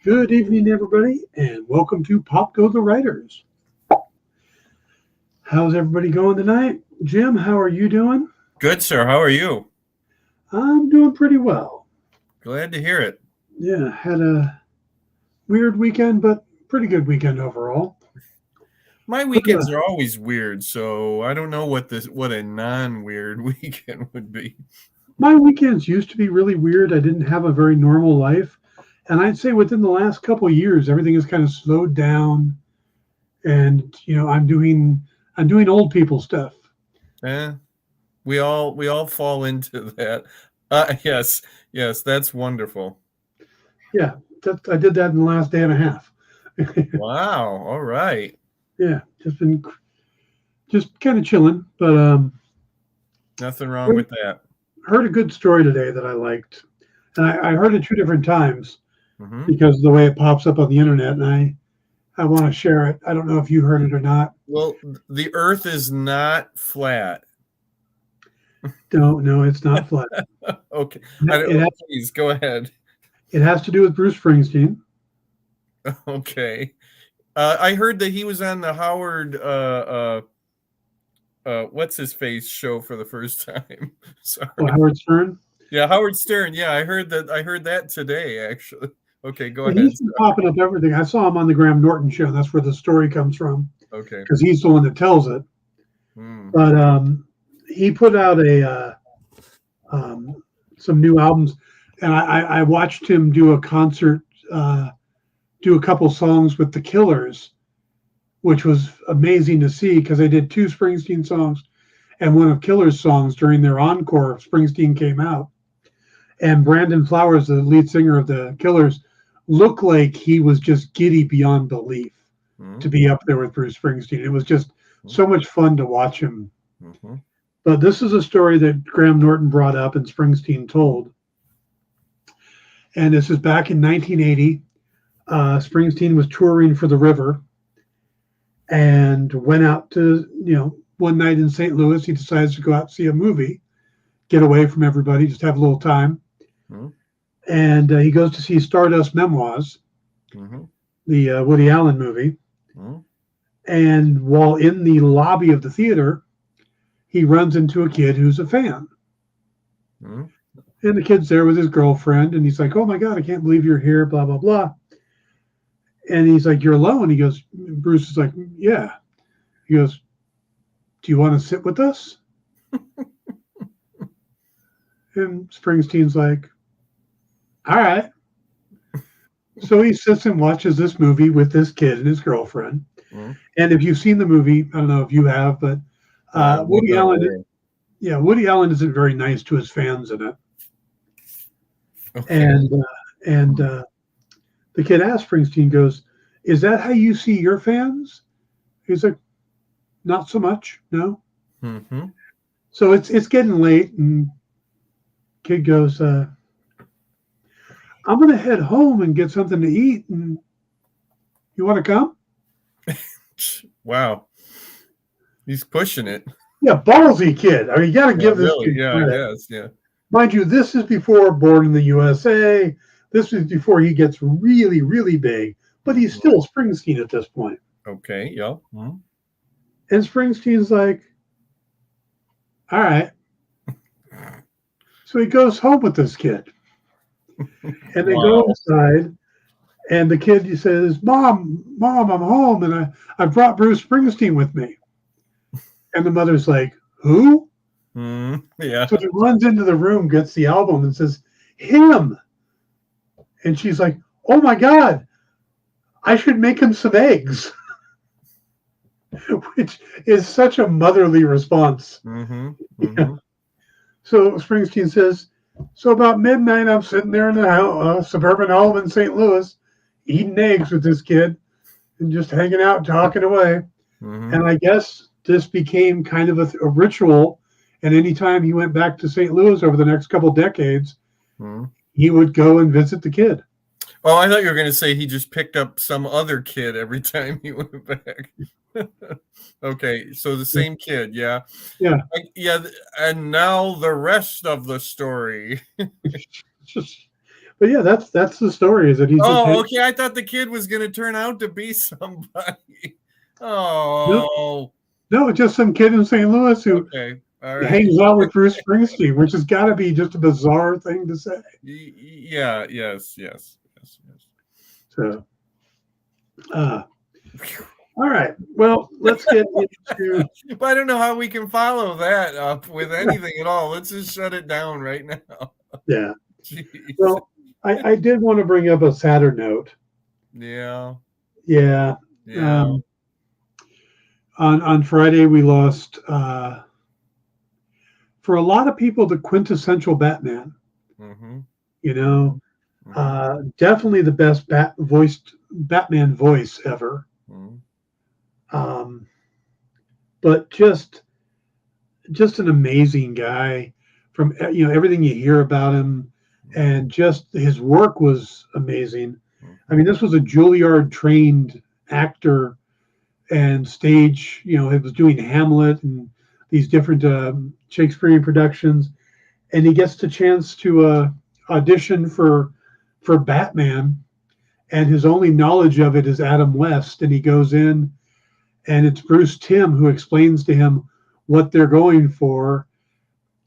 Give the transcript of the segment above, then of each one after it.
Good evening, everybody, and welcome to Pop Go the Writers. How's everybody going tonight? Jim, how are you doing? Good, sir. How are you? I'm doing pretty well. Glad to hear it. Yeah, had a weird weekend, but pretty good weekend overall. My But weekends are always weird, so I don't know what a non-weird weekend would be. my weekends used to be really weird. I didn't have a very normal life, and I'd say within the last couple of years, everything has kind of slowed down. And I'm doing old people stuff. Eh, we all fall into that. Yes, that's wonderful. Yeah, I did that in the last day and a half. Wow. All right. Yeah, just kind of chilling, but Nothing wrong with that. heard a good story today that I liked, and I heard it two different times Hmm. because of the way it pops up on the internet, and I want to share it. I don't know if you heard it or not. Well, the Earth is not flat. No, no, it's not flat. Okay. It has, Please go ahead. it has to do with Bruce Springsteen. Okay. I heard that he was on the Howard what's his face show for the first time. Oh, Sorry. Howard Stern. Yeah, Howard Stern. Yeah, I heard that. I heard that today, actually. Okay, go Yeah, ahead. he's been popping up everything. I saw him on the Graham Norton show. That's where the story comes from Okay. because he's the one that tells it. Hmm. But he put out um, some new albums, and I watched him do a concert, do a couple songs with the Killers, which was amazing to see because they did two Springsteen songs and one of Killers songs during their encore. Springsteen came out, and Brandon Flowers, the lead singer of the Killers, looked like he was just giddy beyond belief to Hmm. be up there with Bruce Springsteen. It was just so much fun to watch him. Hmm. But this is a story that Graham Norton brought up and Springsteen told. And this is back in 1980. Springsteen was touring for the River and went out to, one night in St. Louis. He decides to go out and see a movie, get away from everybody, just have a little time. Hmm. And he goes to see Stardust Memoirs, Hmm. the Woody Allen movie. Hmm. And while in the lobby of the theater, he runs into a kid who's a fan. Hmm. And the kid's there with his girlfriend, and he's like, "Oh my God, I can't believe you're here," blah, blah, blah. And he's like, "You're alone?" He goes, Bruce is like, "Yeah." He goes, "Do you want to sit with us?" And Springsteen's like, "All right." So he sits and watches this movie with this kid and his girlfriend. Hmm. And if you've seen the movie, I don't know if you have, but Woody Wasn't Allen, aware. yeah, Woody Allen isn't very nice to his fans in it. Okay. And the kid asked Springsteen, goes, "Is that how you see your fans?" He's like, "Not so much, no." Hmm. So it's getting late, and kid goes, "I'm gonna head home and get something to eat, and you want to come?" Wow, he's pushing it. Yeah, ballsy kid. I mean, you got to Yeah, give this really. kid Yeah, I credit. guess. Yeah. Mind you, this is before Born in the USA. This is before he gets really, really big, but he's Hmm. still Springsteen at this point. Okay. Yeah. Hmm. And Springsteen's like, "All right." So he goes home with this kid, and they go Wow. inside. And the kid says, Mom, I'm home, and I brought Bruce Springsteen with me." And the mother's like, "Who?" Yeah. So he runs into the room, gets the album, and says, "Him." And she's like, "Oh my God, I should make him some eggs," which is such a motherly response. Hmm. Yeah. Hmm. So Springsteen says, "So about midnight, I'm sitting there in the suburban home in St. Louis, eating eggs with this kid and just hanging out, talking away." Hmm. And I guess this became kind of a ritual. And anytime he went back to St. Louis over the next couple decades, Hmm. he would go and visit the kid. Oh, I thought you were going to say he just picked up some other kid every time he went back. Okay, so the same kid, yeah. Yeah. Yeah, and now the rest of the story. But yeah, that's the story. Is that he's just Oh, okay. I thought the kid was going to turn out to be somebody. Oh, no, just some kid in St. Louis who okay. All right. hangs out with Bruce Springsteen, which has got to be just a bizarre thing to say. Yeah. Yes. So, all right. Well, let's get into. But I don't know how we can follow that up with anything at all. Let's just shut it down right now. Yeah. Jeez. Well, I did want to bring up a sadder note. Yeah. Yeah. Yeah. On Friday, we lost, for a lot of people, the quintessential Batman. Mm-hmm. You know, Mm-hmm. definitely the best voiced Batman voice ever. Mm-hmm. But just an amazing guy. From everything you hear about him, and just his work was amazing. I mean, this was a Juilliard trained actor and stage. He was doing Hamlet and these different Shakespearean productions, and he gets the chance to audition for Batman, and his only knowledge of it is Adam West, and he goes in, and it's Bruce Timm who explains to him what they're going for,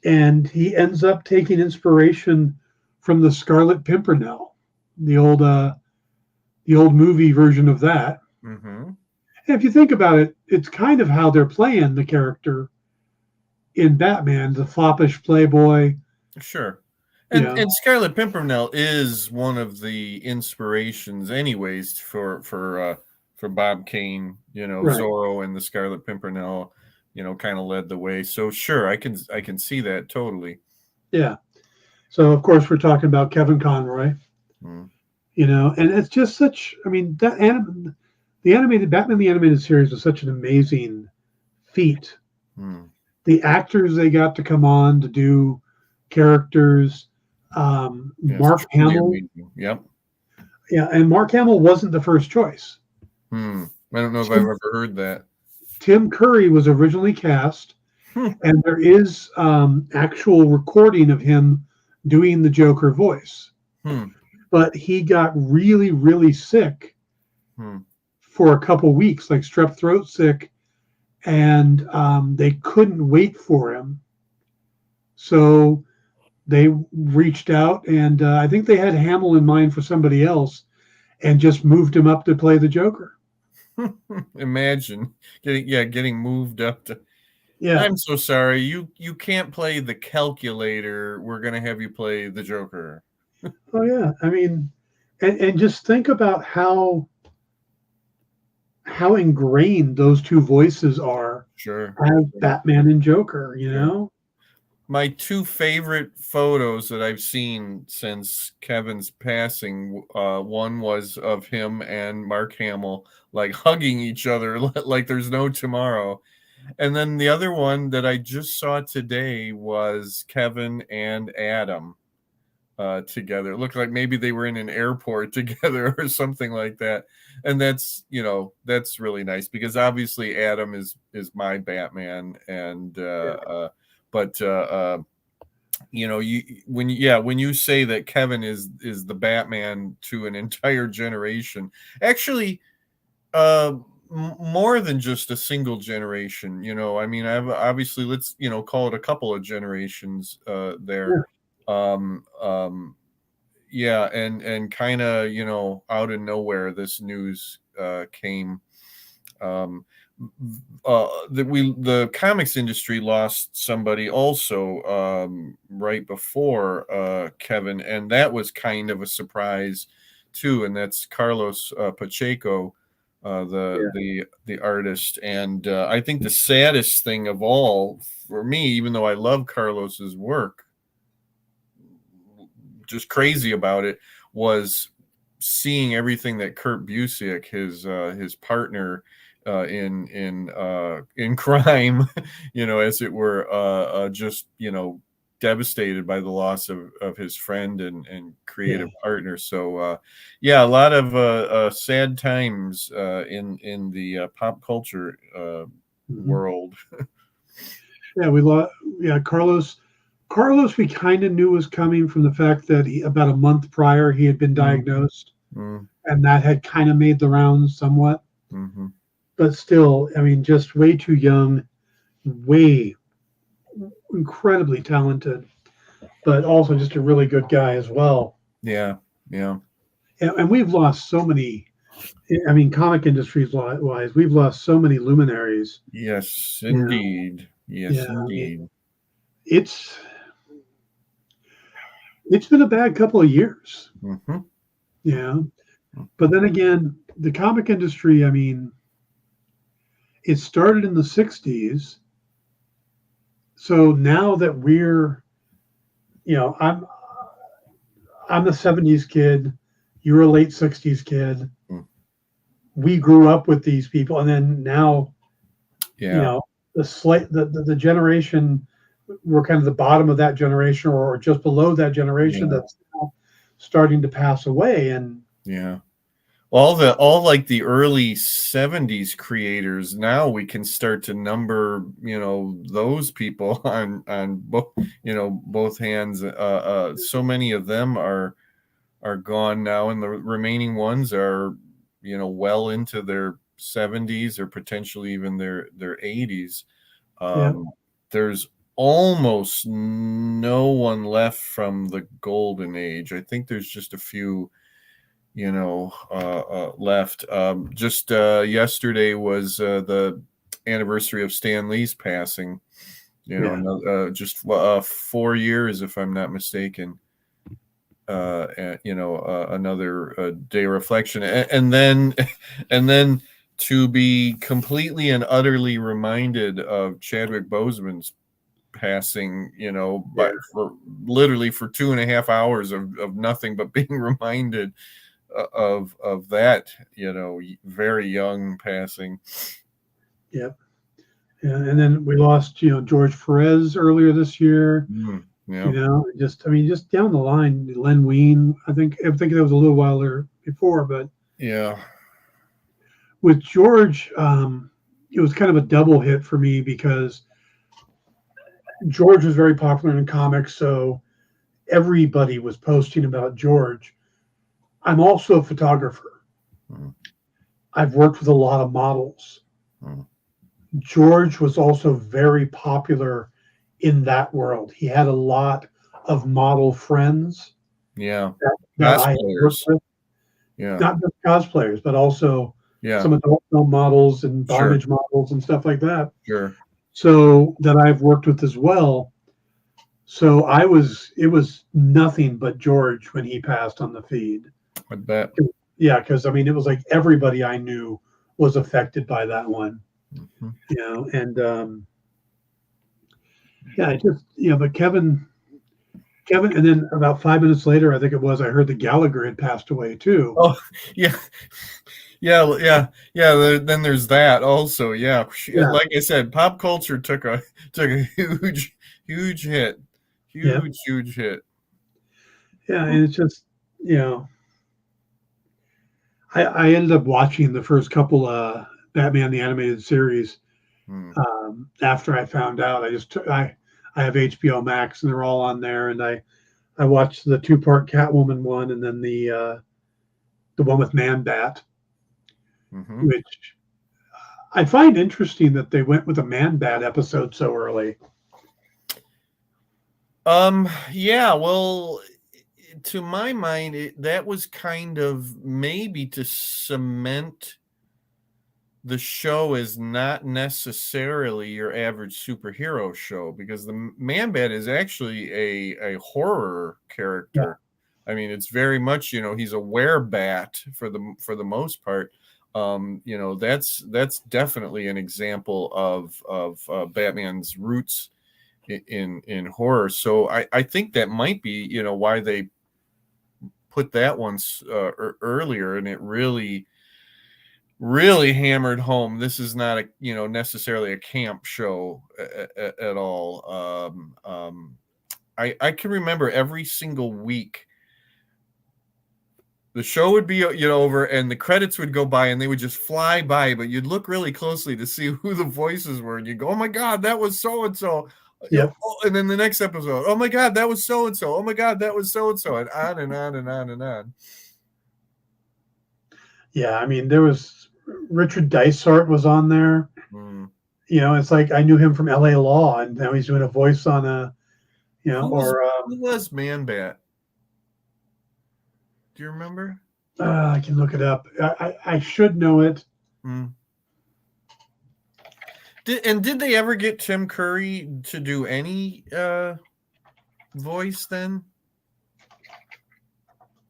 and he ends up taking inspiration from the Scarlet Pimpernel, the old movie version of that. Mm-hmm. And if you think about it, it's kind of how they're playing the character in Batman, the foppish playboy. Sure. You And know, Scarlet Pimpernel is one of the inspirations, anyways, for Bob Kane. right? Zorro and the Scarlet Pimpernel, kind of led the way. So sure, I can see that totally. Yeah. So of course we're talking about Kevin Conroy. Mm. And it's just such. I mean, the animated Batman the animated series was such an amazing feat. Mm. The actors they got to come on to do characters. Mark Hamill. Amazing. Yep. Yeah, and Mark Hamill wasn't the first choice. I don't know if I've ever heard that. Tim Curry was originally cast, Hmm. and there is actual recording of him doing the Joker voice. But he got really, really sick for a couple weeks, like strep throat sick, and they couldn't wait for him. So they reached out, and I think they had Hamill in mind for somebody else, and just moved him up to play the Joker. Imagine getting moved up to. Yeah. I'm so sorry. You can't play the calculator. We're gonna have you play the Joker. Oh yeah. I mean, and just think about how ingrained those two voices are. Sure. As Batman and Joker, My two favorite photos that I've seen since Kevin's passing, one was of him and Mark Hamill like hugging each other like there's no tomorrow. And then the other one that I just saw today was Kevin and Adam together. It looked like maybe they were in an airport together or something like that. And that's really nice because obviously Adam is my Batman, and but when you say that Kevin is the Batman to an entire generation, actually more than just a single generation. I mean, I've obviously, let's call it a couple of generations there. Yeah, and kind of out of nowhere this news came. The comics industry lost somebody also right before Kevin, and that was kind of a surprise too, and that's Carlos Pacheco, the artist. And I think the saddest thing of all for me, even though I love Carlos's work, just crazy about it, was seeing everything that Kurt Busiek, his partner in crime, as it were, just devastated by the loss of his friend and creative partner. So a lot of sad times in the pop culture world. Yeah, we lost. Yeah, Carlos Carlos, we kind of knew was coming from the fact that about a month prior he had been diagnosed, Mm-hmm. and that had kind of made the rounds somewhat. Mm-hmm. But still, I mean, just way too young, way incredibly talented, but also just a really good guy as well. Yeah, yeah. And we've lost so many. I mean, comic industries wise, we've lost so many luminaries. Yes, You know, indeed. Yes, yeah, I mean, indeed. it's it's been a bad couple of years. Mm-hmm. Yeah, but then again, the comic industry. I mean, it started in the '60s. So now that we're, I'm a '70s kid. You're a late '60s kid. Mm. We grew up with these people, and then now, you Yeah, know, the generation, we're kind of the bottom of that generation, or just below that generation yeah, that's now starting to pass away. And yeah. All like the early 70s creators, now we can start to number, those people on both, both hands. So many of them are gone now, and the remaining ones are, well into their 70s or potentially even their 80s. yeah, There's almost no one left from the golden age. I think there's just a few, left. Just yesterday was the anniversary of Stan Lee's passing. yeah, Just 4 years, if I'm not mistaken. Another day reflection, and then, and then to be completely and utterly reminded of Chadwick Boseman's passing, yeah, but for literally for 2.5 hours of nothing but being reminded of that, very young passing. yeah. Yeah, and then we lost, George Perez earlier this year. Yeah, Just I mean, just down the line, Len Wein. I think that was a little while there before, but yeah, with George, it was kind of a double hit for me because George was very popular in comics, so everybody was posting about George. I'm also a photographer. mm, I've worked with a lot of models. mm. George was also very popular in that world. He had a lot of model friends Yeah, that I had worked cosplayers. with, Yeah, not just cosplayers, but also yeah, some adult film models and sure, bondage models and stuff like that. sure. So that I've worked with as well. So it was nothing but George when he passed on the feed. I bet. Yeah, because I mean, it was like everybody I knew was affected by that one, Mhm. and yeah, it just but Kevin, and then about 5 minutes later, I think it was, I heard that Gallagher had passed away too. Oh, yeah, yeah. Then there's that also. Yeah, Yeah, like I said, pop culture took a huge hit, yeah, huge hit. yeah, and it's just you know, I ended up watching the first couple Batman the animated series Hmm. after I found out. I have HBO Max and they're all on there, and I watched the 2-part Catwoman one, and then the one with Man Bat, Mm-hmm. which I find interesting that they went with a Man Bat episode so early. Yeah, well, to my mind, that was kind of maybe to cement the show is not necessarily your average superhero show, because the Man-Bat is actually a horror Yeah, character. I mean, it's very much, he's a werebat for the most part. That's definitely an example of Batman's roots in horror. So I think that might be, why they put that one earlier, and it really hammered home this is not a necessarily a camp show at all. I can remember every single week the show would be over, and the credits would go by and they would just fly by, but you'd look really closely to see who the voices were, and you go, oh my god, that was so and so. Yep. And then the next episode, oh my God, that was so and so. Oh my God, that was so and so, and on and on and on and on. Yeah, I mean, there was Richard Dysart was on there. Mm. It's like I knew him from L.A. Law, and now he's doing a voice on Who was Man Bat? Do you remember? I can look it up. I should know it. Mm. Did they ever get Tim Curry to do any voice then?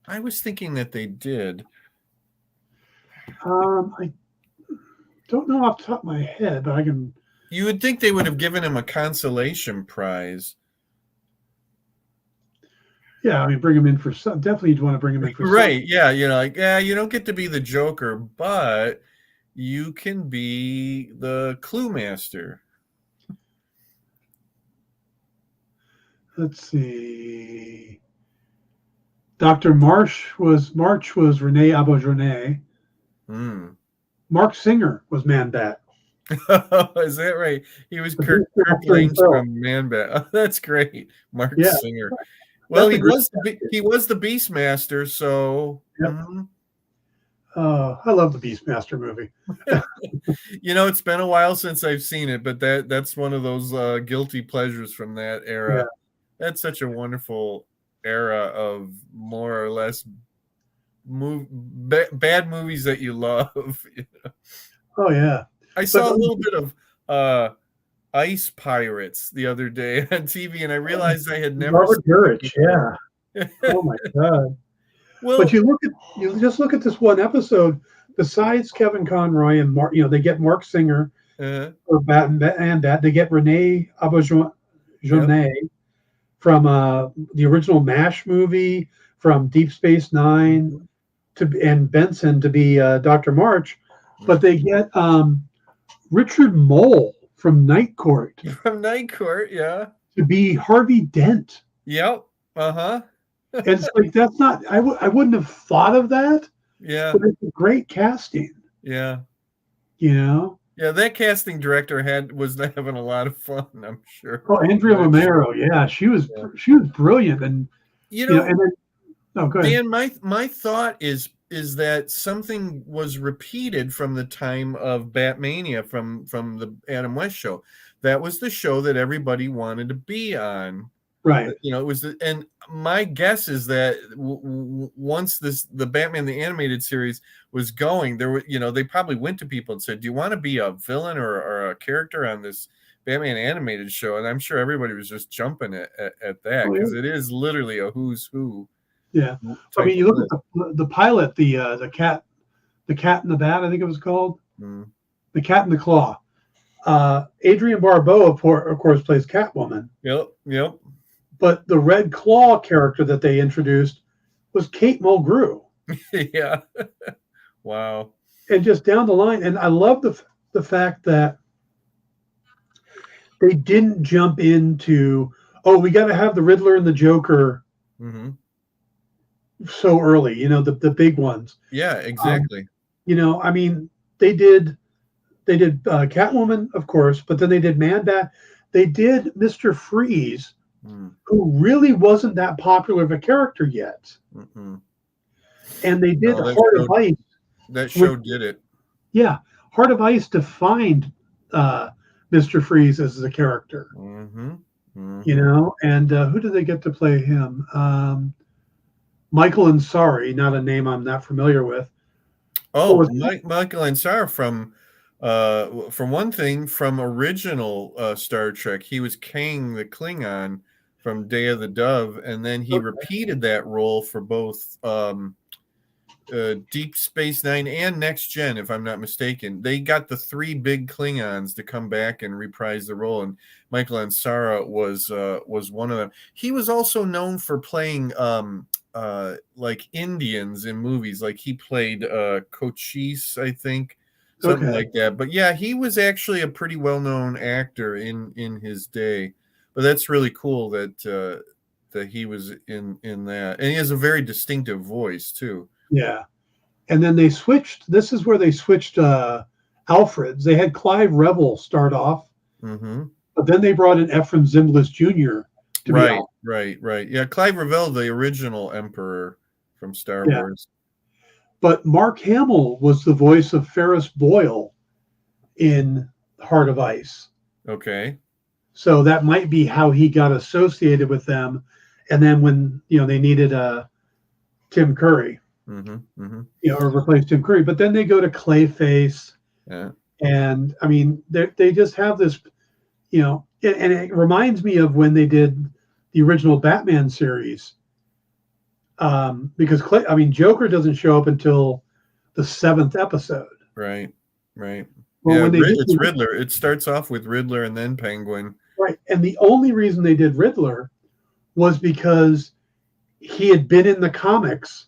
I was thinking that they did. I don't know off the top of my head, but I can. You would think they would have given him a consolation prize. Yeah, I mean, bring him in for some. Definitely, you'd want to bring him in for right. something. Yeah, you don't get to be the Joker, but you can be the Clue Master. Let's see. Dr. March was Renee Auberjonois. Mm. Mark Singer was Man Bat. Is that right? He was Kirk Lang's from Man Bat. Oh, that's great, Mark Singer. Well, he was the Beastmaster, so. Yep. Mm-hmm. I love the Beastmaster movie. It's been a while since I've seen it, but that's one of those guilty pleasures from that era. Yeah. That's such a wonderful era of more or less bad movies that you love. Oh yeah. I saw a little bit of Ice Pirates the other day on TV, and I realized I had never Robert Gurich, yeah. Oh my God. Well, but you just look at this one episode. Besides Kevin Conroy and Mark, they get Mark Singer for Bat and Bat. They get Renee Auberjonois from the original MASH movie, from Deep Space Nine, and Benson to be Dr. March. But they get Richard Mole from Night Court. From Night Court, yeah. To be Harvey Dent. Yep. Uh-huh. It's like that's not. I wouldn't have thought of that. Yeah. But it's a great casting. Yeah. Yeah, that casting director was having a lot of fun, I'm sure. Oh, Andrea Romero, yeah, she was brilliant, and and then, go ahead. Dan, my thought is that something was repeated from the time of Batmania from the Adam West show. That was the show that everybody wanted to be on. Right. It was, and my guess is that once the Batman the Animated Series was going, there were, they probably went to people and said, "Do you want to be a villain or a character on this Batman animated show?" And I'm sure everybody was just jumping at that, because it is literally a who's who. Yeah, I mean, you look at the pilot, the cat and the bat, I think it was called, the Cat and the Claw. Adrienne Barbeau, of course, plays Catwoman. Yep. But the Red Claw character that they introduced was Kate Mulgrew. Yeah. Wow. And just down the line, and I love the fact that they didn't jump into, we got to have the Riddler and the Joker so early, the big ones. Yeah, exactly. I mean, they did Catwoman, of course, but then they did Man Bat. They did Mr. Freeze, who really wasn't that popular of a character yet. And they did Heart of Ice. That show did it. Yeah. Heart of Ice defined Mr. Freeze as a character. And who did they get to play him? Michael Ansari, not a name I'm not familiar with. Oh, Michael Ansari from one thing, from original Star Trek. He was Kang the Klingon from Day of the Dove, and then he repeated that role for both Deep Space Nine and Next Gen, if I'm not mistaken. They got the three big Klingons to come back and reprise the role, and Michael Ansara was one of them. He was also known for playing like Indians in movies. Like he played Cochise, I think, something like that. But yeah, he was actually a pretty well-known actor in his day. But that's really cool that he was in that, and he has a very distinctive voice too. Yeah, and then they switched. This is where they switched Alfreds. They had Clive Revel start off But then they brought in Ephraim Zimbalist Jr. to be Right, on. right. Yeah, Clive Revell, the original Emperor from Star Yeah. Wars. But Mark Hamill was the voice of Ferris Boyle in Heart of Ice. Okay. So that might be how he got associated with them. And then when they needed Tim Curry, or replace Tim Curry, but then they go to Clayface. Yeah. And I mean, they just have this, and it reminds me of when they did the original Batman series. Because Joker doesn't show up until the 7th episode. Right. Well, Yeah, when they did it's Riddler. It starts off with Riddler and then Penguin. right, and the only reason they did Riddler was because he had been in the comics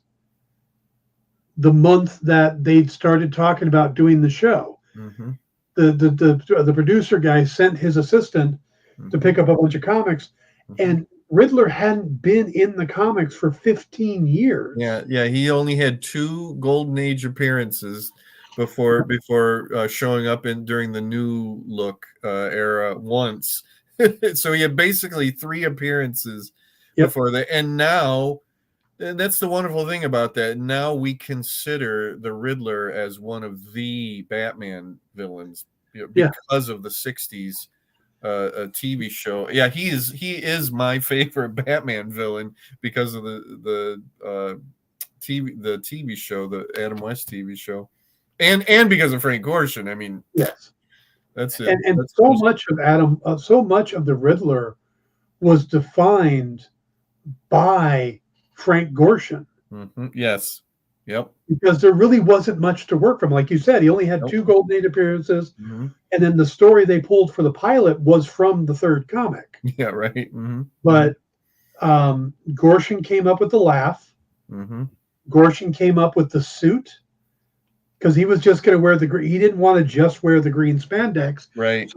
the month that they'd started talking about doing the show. Mm-hmm. The producer guy sent his assistant to pick up a bunch of comics, and Riddler hadn't been in the comics for 15 years. Yeah. He only had 2 Golden Age appearances before showing up during the New Look era once. So he had basically 3 appearances before that, and now. And that's the wonderful thing about that. Now we consider the Riddler as one of the Batman villains because of the 60s TV show. Yeah, he is my favorite Batman villain because of the TV show, the Adam West TV show, and because of Frank Gorshin. I mean, yes, that's it. And so much of the Riddler was defined by Frank Gorshin. Yes. Yep. Because there really wasn't much to work from. Like you said, he only had 2 Golden Age appearances. And then the story they pulled for the pilot was from the 3rd comic. Yeah, right. But Gorshin came up with the laugh. Gorshin came up with the suit. Because he was just going to wear the green. He didn't want to just wear the green spandex. Right.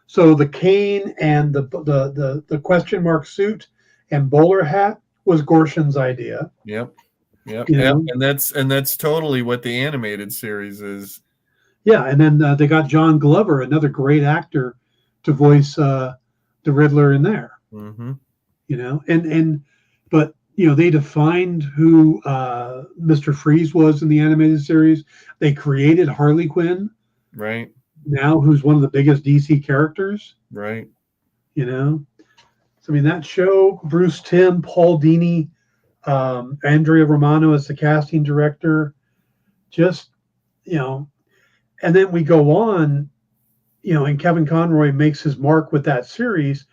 So the cane and the question mark suit and bowler hat was Gorshin's idea. Yep. And that's totally what the animated series is. Yeah, and then they got John Glover, another great actor, to voice the Riddler in there. But they defined who Mr. Freeze was in the animated series. They created Harley Quinn, right? Now, who's one of the biggest DC characters, right? So I mean, that show, Bruce Timm, Paul Dini, Andrea Romano as the casting director, just and then we go on, and Kevin Conroy makes his mark with that series.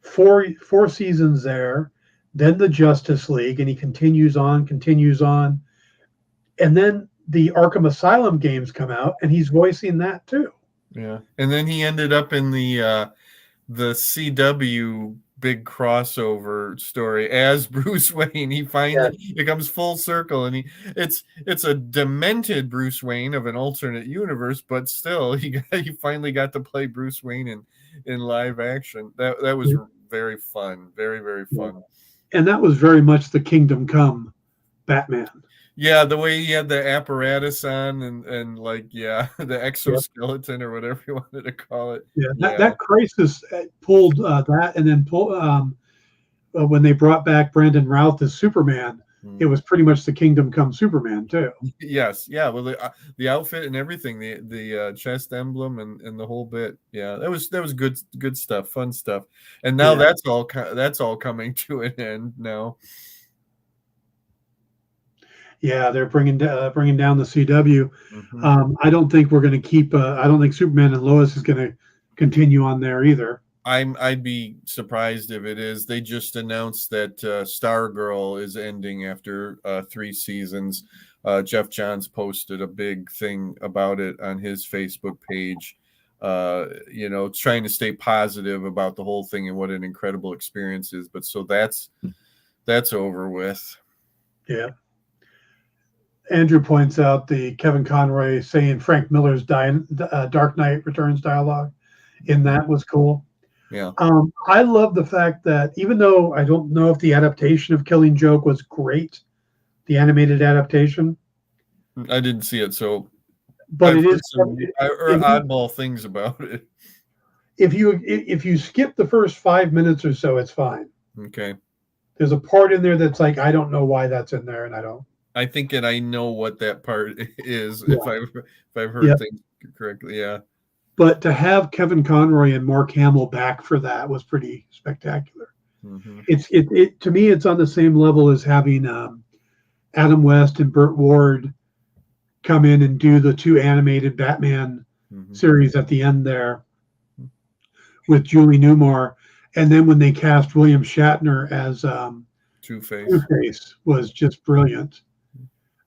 Four seasons there, then the Justice League, and he continues on, and then the Arkham Asylum games come out, and he's voicing that too. Yeah, and then he ended up in the CW big crossover story as Bruce Wayne. He finally becomes full circle, and it's a demented Bruce Wayne of an alternate universe, but still he finally got to play Bruce Wayne in live action. That was very fun, very, very fun. And that was very much the Kingdom Come Batman. Yeah, the way he had the apparatus on and the exoskeleton or whatever you wanted to call it. That Crisis pulled that, and then when they brought back Brandon Routh as Superman, it was pretty much the Kingdom Come Superman too. Yes, yeah. Well, the outfit and everything, the chest emblem and the whole bit. Yeah, that was good stuff, fun stuff. And now that's all coming to an end now. Yeah, they're bringing down the CW. I don't think we're going to keep. I don't think Superman and Lois is going to continue on there either. I'd be surprised if it is. They just announced that Stargirl is ending after 3 seasons. Jeff Johns posted a big thing about it on his Facebook page. Trying to stay positive about the whole thing and what an incredible experience is. But so that's over with. Yeah. Andrew points out the Kevin Conroy saying Frank Miller's Dark Knight Returns dialogue in that was cool. Yeah. I love the fact that even though I don't know if the adaptation of Killing Joke was great, the animated adaptation. I didn't see it, so but I heard oddball things about it. if you skip the first 5 minutes or so, it's fine. Okay. There's a part in there that's like, I don't know why that's in there, and I don't. I think that I know what that part is Yeah. if I've heard Yep. things correctly. Yeah. But to have Kevin Conroy and Mark Hamill back for that was pretty spectacular. Mm-hmm. It to me, it's on the same level as having Adam West and Burt Ward come in and do the 2 animated Batman Mm-hmm. series at the end there with Julie Newmar, and then when they cast William Shatner as Two-Face. Two-Face was just brilliant,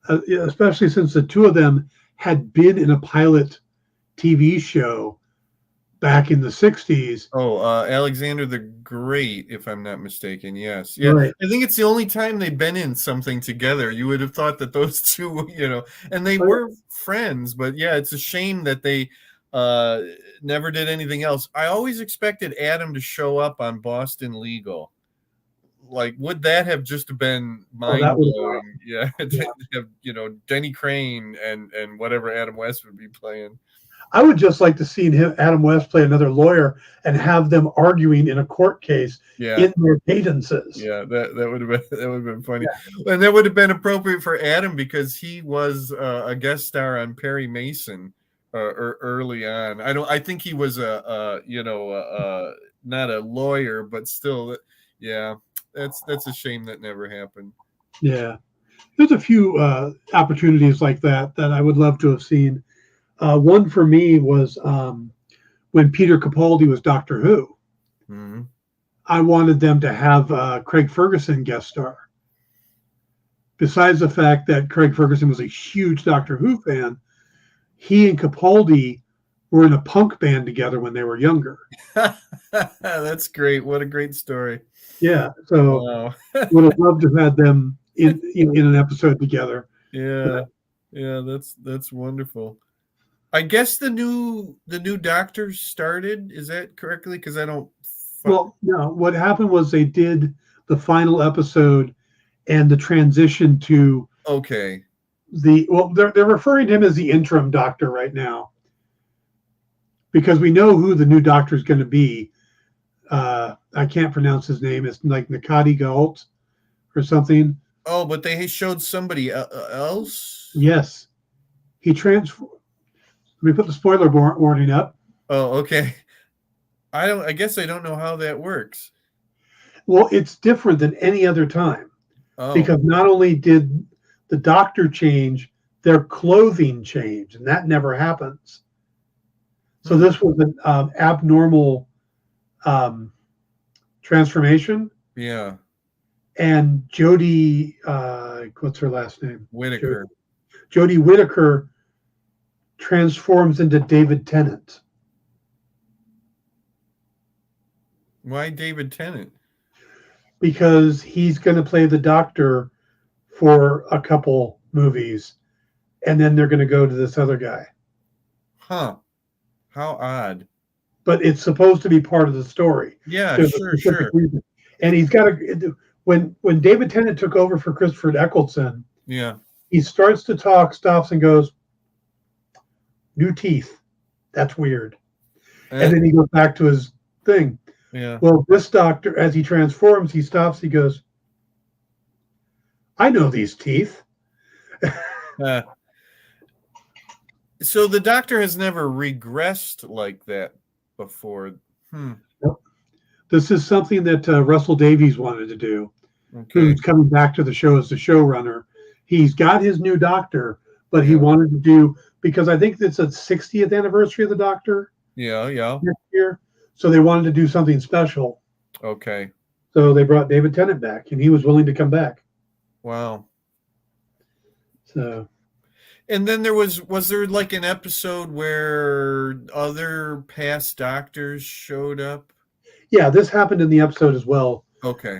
especially since the two of them had been in a pilot TV show back in the 60s. Oh, Alexander the Great, if I'm not mistaken. Yes. Yeah. Right. I think it's the only time they've been in something together. You would have thought that those two, and they were friends, but yeah, it's a shame that they never did anything else. I always expected Adam to show up on Boston Legal. Like, would that have just been mind-blowing? Yeah. To have, Denny Crane and whatever Adam West would be playing. I would just like to see Adam West play another lawyer and have them arguing in a court case in their patencies. Yeah, that would have been funny, and that would have been appropriate for Adam because he was a guest star on Perry Mason early on. I think he was not a lawyer, but still, yeah, that's a shame that never happened. Yeah, there's a few opportunities like that I would love to have seen. One for me was when Peter Capaldi was Doctor Who. Mm-hmm. I wanted them to have Craig Ferguson guest star. Besides the fact that Craig Ferguson was a huge Doctor Who fan, he and Capaldi were in a punk band together when they were younger. That's great. What a great story. Yeah, so would have loved to have had them in an episode together. Yeah, that's wonderful. I guess the new Doctor started. Is that correctly? Because I don't. Well, no. What happened was they did the final episode and the transition to. Okay. They're referring to him as the interim Doctor right now because we know who the new Doctor is going to be. I can't pronounce his name. It's like Nakati Galt or something. Oh, but they showed somebody else. Yes, he transformed. Let me put the spoiler warning up. Oh, okay. I guess I don't know how that works. Well, it's different than any other time because not only did the Doctor change, their clothing changed, and that never happens. So this was an abnormal transformation. Yeah. And Jodie, what's her last name? Whittaker. Jodie Whittaker transforms into David Tennant. Why David Tennant? Because he's going to play the Doctor for a couple movies, and then they're going to go to this other guy. Huh. How odd. But it's supposed to be part of the story. Yeah, sure. Reason. And he's got when David Tennant took over for Christopher Eccleston, he starts to talk, stops, and goes, "New teeth. That's weird." And then he goes back to his thing. Yeah. Well, this Doctor, as he transforms, he stops. He goes, "I know these teeth." So the Doctor has never regressed like that before. Nope. This is something that Russell Davies wanted to do. Okay. Who's coming back to the show as the showrunner. He's got his new Doctor, but he wanted to do, because I think it's a 60th anniversary of the Doctor. Yeah. Next year. So they wanted to do something special. Okay. So they brought David Tennant back, and he was willing to come back. Wow. So. And then was there like an episode where other past Doctors showed up? Yeah, this happened in the episode as well. Okay.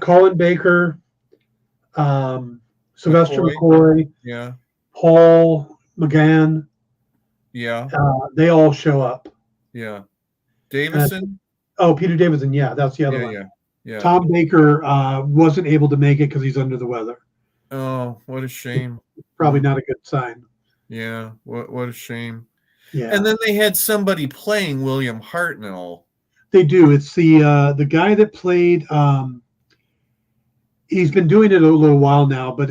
Colin Baker, Sylvester McCoy, Paul McGann. Yeah. They all show up. Yeah. Davison? Peter Davison. Yeah, that's the other one. Yeah. Tom Baker wasn't able to make it because he's under the weather. Oh, what a shame. Probably not a good sign. Yeah, what a shame. Yeah, And then they had somebody playing William Hartnell. they do. It's the guy that played. He's been doing it a little while now, but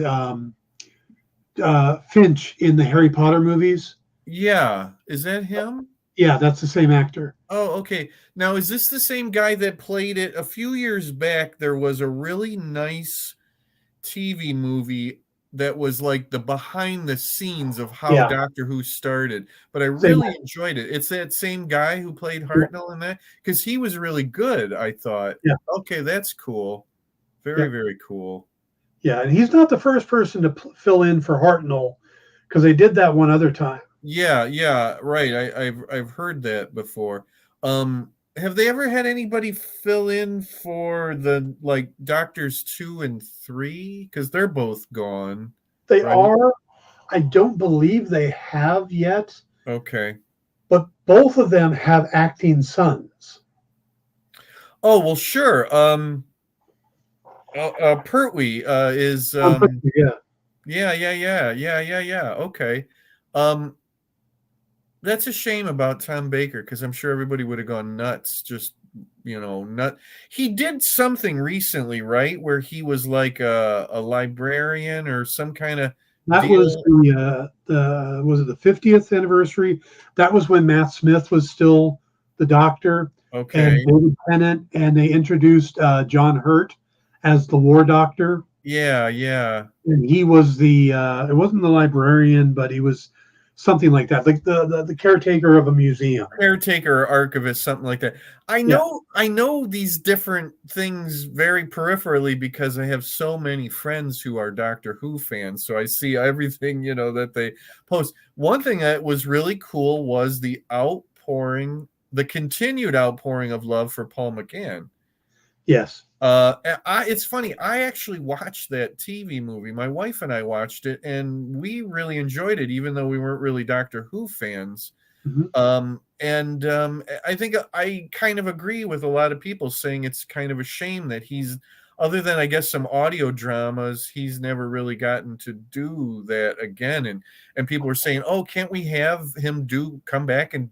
Finch in the Harry Potter movies. Yeah, is that him? Yeah, that's the same actor. Oh, okay. Now, is this the same guy that played it a few years back? There was a really nice TV movie that was like the behind the scenes of how Yeah, Doctor Who started, but I same. really enjoyed it. It's that same guy who played Yeah, Hartnell in that because he was really good. I thought, yeah, okay, that's cool. yeah, Very, very cool. yeah. And he's not the first person to fill in for Hartnell because they did that one other time. Yeah, yeah, right. I've heard that before. Have they ever had anybody fill in for the like Doctors 2 and 3? Because they're both gone, They right? are. I don't believe they have yet, Okay. but both of them have acting sons. Oh well, sure. Pertwee is Yeah, yeah. Okay. Um, that's a shame about Tom Baker because I'm sure everybody would have gone nuts. Just nut. He did something recently, right, where he was like a librarian or some kind of that was deal. the was it the 50th anniversary? That was when Matt Smith was still the Doctor and Okay. David Tennant, and they introduced John Hurt as the War Doctor, Yeah, yeah. and he was the it wasn't the librarian, but he was something like that, like the caretaker of a museum. Caretaker or archivist, something like that. Yeah, I know these different things very peripherally because I have so many friends who are Doctor Who fans. So I see everything, that they post. One thing that was really cool was the continued outpouring of love for Paul McGann. yes. It's funny. I actually watched that TV movie. My wife and I watched it, and we really enjoyed it, even though we weren't really Doctor Who fans. Mhm. And I think I kind of agree with a lot of people saying it's kind of a shame that other than I guess some audio dramas, he's never really gotten to do that again. And people were saying, oh, can't we have him come back and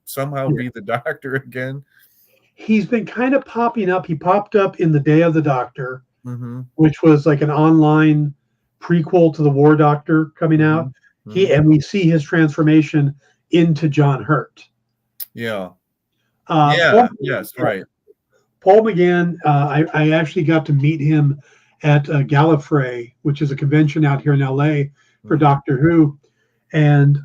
somehow Yeah. be the Doctor again? He's been kind of popping up. He popped up in the Day of the Doctor, Mm-hmm. which was like an online prequel to the War Doctor coming Mm-hmm. out. Mm-hmm. And we see his transformation into John Hurt. Yeah. Paul, Yeah. Yes. Right. Paul McGann, I actually got to meet him at Gallifrey, which is a convention out here in LA for Mm-hmm. Doctor Who. And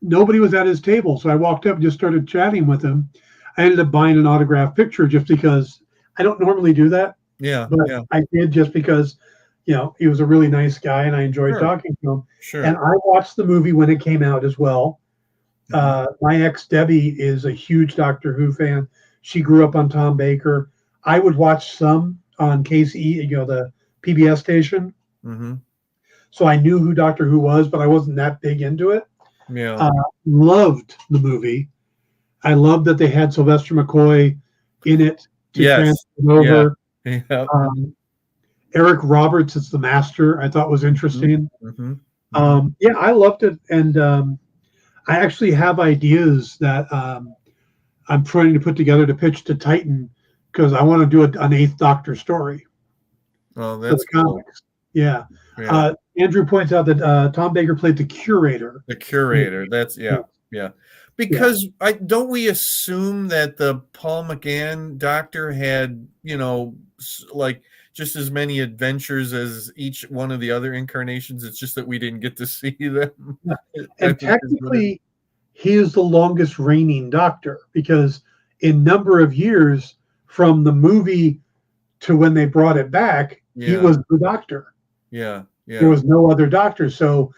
nobody was at his table. So I walked up and just started chatting with him. I ended up buying an autographed picture just because I don't normally do that, Yeah. but Yeah. I did just because, he was a really nice guy and I enjoyed Sure. talking to him. Sure. And I watched the movie when it came out as well. My ex Debbie is a huge Doctor Who fan. She grew up on Tom Baker. I would watch some on KCE, the PBS station. Mm-hmm. So I knew who Doctor Who was, but I wasn't that big into it. Yeah. Loved the movie. I loved that they had Sylvester McCoy in it to Yes. transfer over. Yeah. Eric Roberts as the Master, I thought was interesting. Mm-hmm. Mm-hmm. Yeah, I loved it, and I actually have ideas that I'm trying to put together to pitch to Titan because I want to do an Eighth Doctor story Oh, for that's the cool. comics. Yeah. Yeah. Andrew points out that Tom Baker played the curator. The curator. That's yeah. Because don't we assume that the Paul McGann Doctor had, like just as many adventures as each one of the other incarnations? It's just that we didn't get to see them. Yeah. And technically, he is the longest reigning Doctor because in number of years from the movie to when they brought it back, he was the Doctor. Yeah. There was no other Doctor. So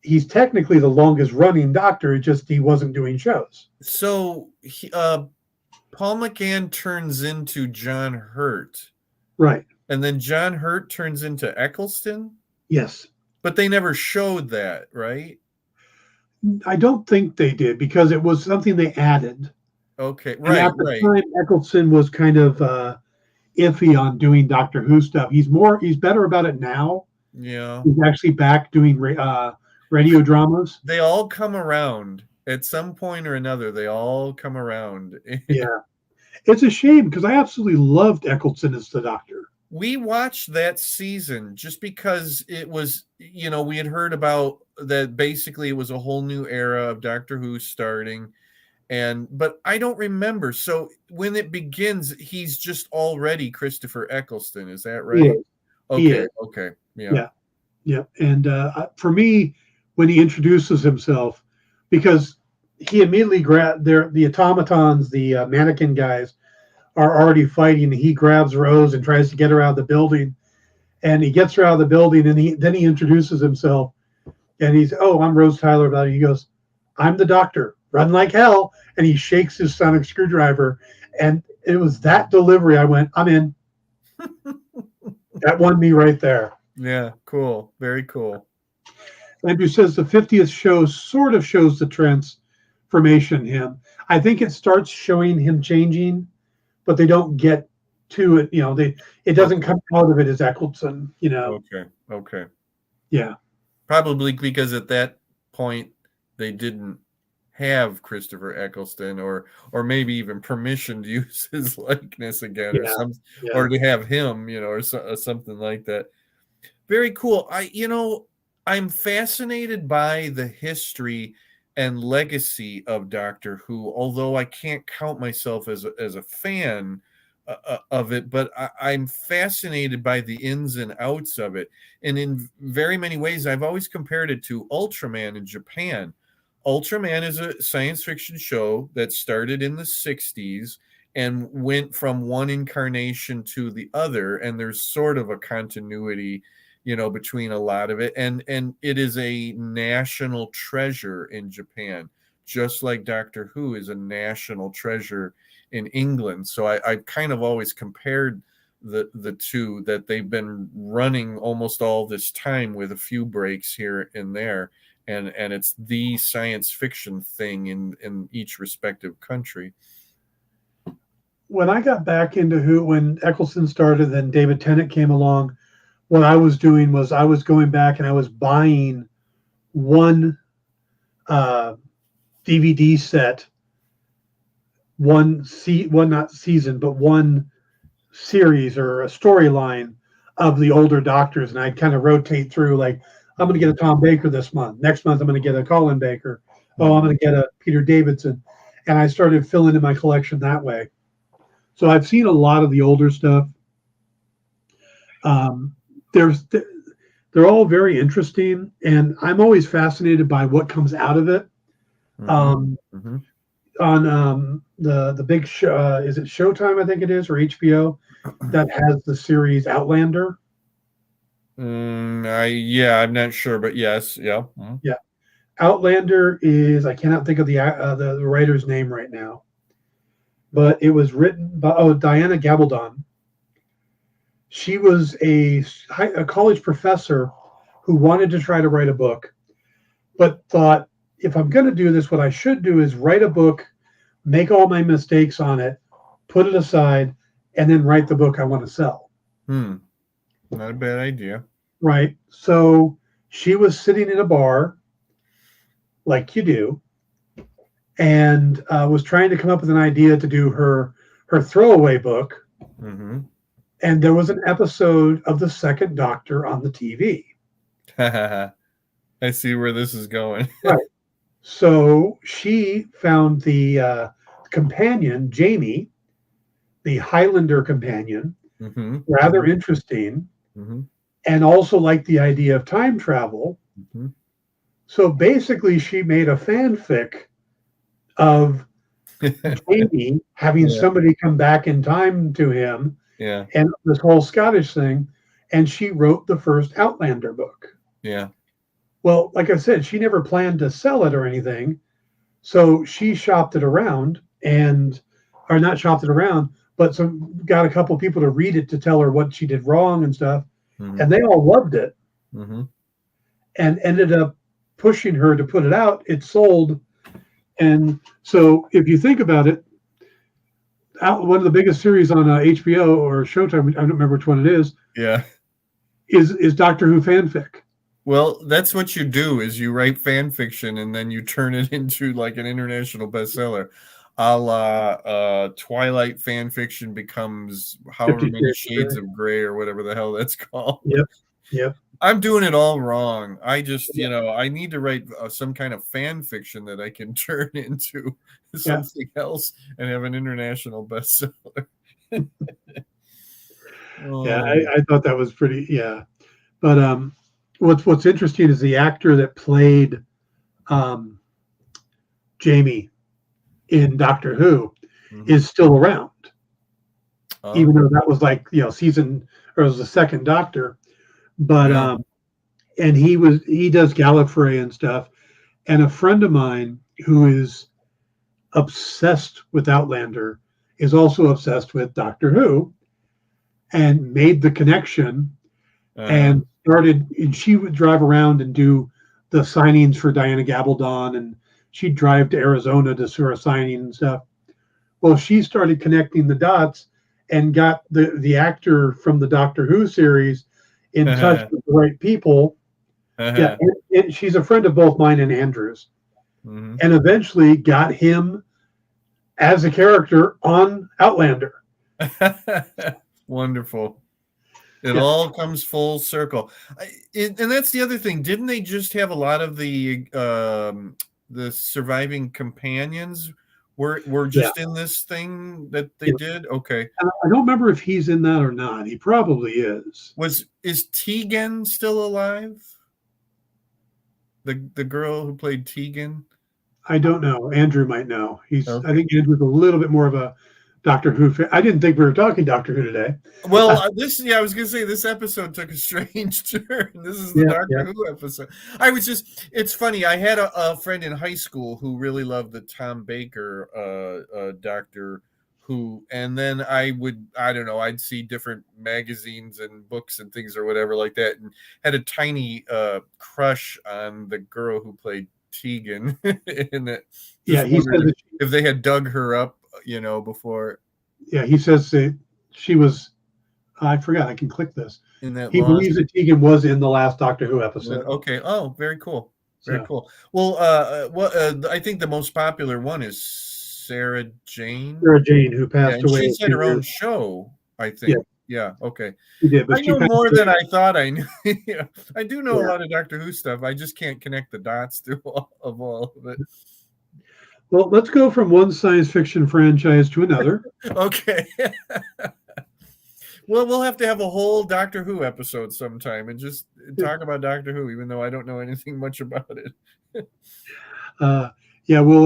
he's technically the longest running Doctor. It's just he wasn't doing shows. So Paul McGann turns into John Hurt. Right. And then John Hurt turns into Eccleston? Yes. But they never showed that, right? I don't think they did because it was something they added. Okay, right. And at the time, Eccleston was kind of iffy on doing Doctor Who stuff. He's better about it now. Yeah. He's actually back doing radio dramas. They all come around. At some point or another, they all come around. Yeah, it's a shame because I absolutely loved Eccleston as the Doctor. We watched that season just because it was, we had heard about that. Basically, it was a whole new era of Doctor Who starting. But I don't remember. So when it begins, he's just already Christopher Eccleston. Is that He right? is. He Okay. is. Okay. Yeah. Yeah, yeah. And for me, when he introduces himself, because he immediately grabbed the automatons, the mannequin guys are already fighting. He grabs Rose and tries to get her out of the building, and he gets her out of the building, and then he introduces himself, and he's, "Oh, I'm Rose Tyler." He goes, "I'm the Doctor. Run like hell," and he shakes his sonic screwdriver, and it was that delivery. I went, "I'm in." That won me right there. Yeah. Cool. Very cool. Andrew says the 50th show sort of shows the transformation in him. I think it starts showing him changing, but they don't get to it. It doesn't Okay. come out of it as Eccleston. Okay. Okay. Yeah, Probably because at that point they didn't have Christopher Eccleston, or maybe even permission to use his likeness again, yeah, or yeah. to have him, or something like that. Very cool. I'm fascinated by the history and legacy of Doctor Who, although I can't count myself as a fan of it, but I'm fascinated by the ins and outs of it. And in very many ways, I've always compared it to Ultraman in Japan. Ultraman is a science fiction show that started in the 60s and went from one incarnation to the other, and there's sort of a continuity, between a lot of it, and it is a national treasure in Japan, just like Doctor Who is a national treasure in England. So I've kind of always compared the two, that they've been running almost all this time with a few breaks here and there, and it's the science fiction thing in each respective country. When I got back into Who, when Eccleston started, then David Tennant came along. What I was doing was I was going back and I was buying one uh, DVD set, one not season, but one series or a storyline of the older Doctors, and I'd kind of rotate through. Like, I'm going to get a Tom Baker this month. Next month, I'm going to get a Colin Baker. Oh, I'm going to get a Peter Davidson, and I started filling in my collection that way. So I've seen a lot of the older stuff. Um, there's they're all very interesting, and I'm always fascinated by what comes out of it. Mm-hmm. Um, Mm-hmm. on the big show, is it Showtime? I think it is, or HBO, that has the series Outlander. I'm not sure, but yes, yeah. Mm-hmm. Yeah, Outlander is, I cannot think of the writer's name right now, but it was written by Diana Gabaldon. She was a college professor who wanted to try to write a book, but thought, if I'm going to do this, what I should do is write a book, make all my mistakes on it, put it aside, and then write the book I want to sell. Not a bad idea. Right. So she was sitting in a bar, like you do, and was trying to come up with an idea to do her throwaway book. Mm-hmm. And there was an episode of the Second Doctor on the TV. I see where this is going. Right. So she found the companion, Jamie, the Highlander companion, Mm-hmm. rather Mm-hmm. interesting, Mm-hmm. and also liked the idea of time travel. Mm-hmm. So basically, she made a fanfic of Jamie having Yeah. somebody come back in time to him, Yeah. and this whole Scottish thing. And she wrote the first Outlander book. Yeah. Well, like I said, she never planned to sell it or anything. So she shopped it around, or not shopped it around, but got a couple people to read it to tell her what she did wrong and stuff. Mm-hmm. And they all loved it, Mm-hmm. and ended up pushing her to put it out. It sold. And so if you think about it, one of the biggest series on HBO or Showtime, I don't remember which one it is Yeah. Doctor Who fanfic. Well, that's what you do is you write fan fiction and then you turn it into like an international bestseller. A la Twilight fan fiction becomes however 50 many Shades of shades Grey. of gray or whatever the hell that's called. Yep. Yep. I'm doing it all wrong. I just, I need to write some kind of fan fiction that I can turn into Yeah. something else and have an international bestseller. Yeah. Oh, I thought that was pretty. Yeah. But what's interesting is the actor that played um, Jamie in Doctor Who mhm. is still around, even Oh, though that was like season or it was the second Doctor. But yeah. and he does Gallifrey and stuff. And a friend of mine who is obsessed with Outlander is also obsessed with Doctor Who and made the connection Uh-huh. and started. And she would drive around and do the signings for Diana Gabaldon, and she'd drive to Arizona to do a signing and stuff. Well, she started connecting the dots and got the actor from the Doctor Who series in touch Uh-huh. with the right people. Yeah, Uh-huh. and she's a friend of both mine and Andrew's, Mhm. and eventually got him as a character on Outlander. Wonderful. It Yeah, all comes full circle. And that's the other thing. Didn't they just have a lot of the surviving companions were yeah. just in this thing that they Yeah. did? Okay. And I don't remember if he's in that or not. He probably is. Is Tegan still alive? The girl who played Tegan? I don't know. Andrew might know. I Okay. think Andrew's a little bit more of a Doctor Who fan. I didn't think we were talking Doctor Who today. Well, I was gonna say this episode took a strange turn. This is the Yeah, yeah, Doctor Who episode. It's funny. I had a friend in high school who really loved the Tom Baker Doctor Who, and then I don't know, I'd see different magazines and books and things or whatever like that, and had a tiny crush on the girl who played Tegan, and it, yeah. just He wondered says that, if they had dug her up, before yeah, he says that she was. I forgot. I can click this. in that He lost. believes that Tegan was in the last Doctor Who episode. Okay. Oh, very cool. Very So cool. Well, I think the most popular one is Sarah Jane. Sarah Jane, who Yeah, passed and away she's a had few her years. own show, I Yeah, think. Yeah, okay. she did, I but she know passed more away. than I thought I knew. Yeah, I do know a Yeah. lot of Doctor Who stuff. I just can't connect the dots to all of it. Well, let's go from one science fiction franchise to another. Okay. Well, we'll have to have a whole Doctor Who episode sometime and just talk about Doctor Who, even though I don't know anything much about it. Uh, yeah, we're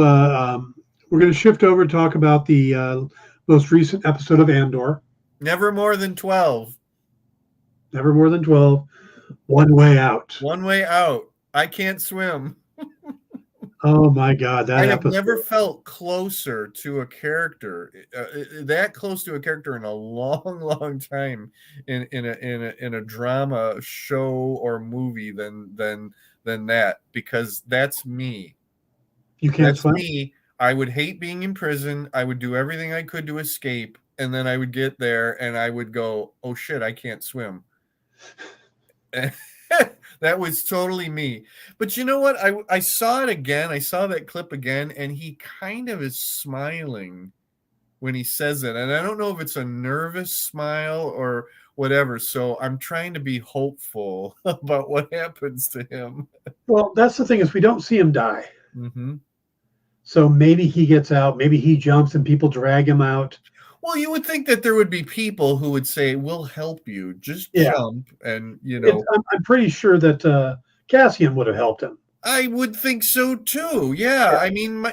going to shift over to talk about the most recent episode of Andor. Never more than 12. Never more than 12. One way out. One way out. I can't swim. Oh my God, I that have never episode. felt closer to a character, that close to a character in a long, long time in a drama show or movie than that, because that's me. You can't That's swim? me. I would hate being in prison. I would do everything I could to escape, and then I would get there and I would go, "Oh shit, I can't swim." That was totally me. But you know what? I saw it again. I saw that clip again, and he kind of is smiling when he says it. And I don't know if it's a nervous smile or whatever. So I'm trying to be hopeful about what happens to him. Well, that's the thing is we don't see him die. Mm-hmm. So maybe he gets out, maybe he jumps and people drag him out. Well, you would think that there would be people who would say, "We'll help you. Just Yeah. jump." And I'm pretty sure that Cassian would have helped him. I would think so too. Yeah, Yeah. I mean,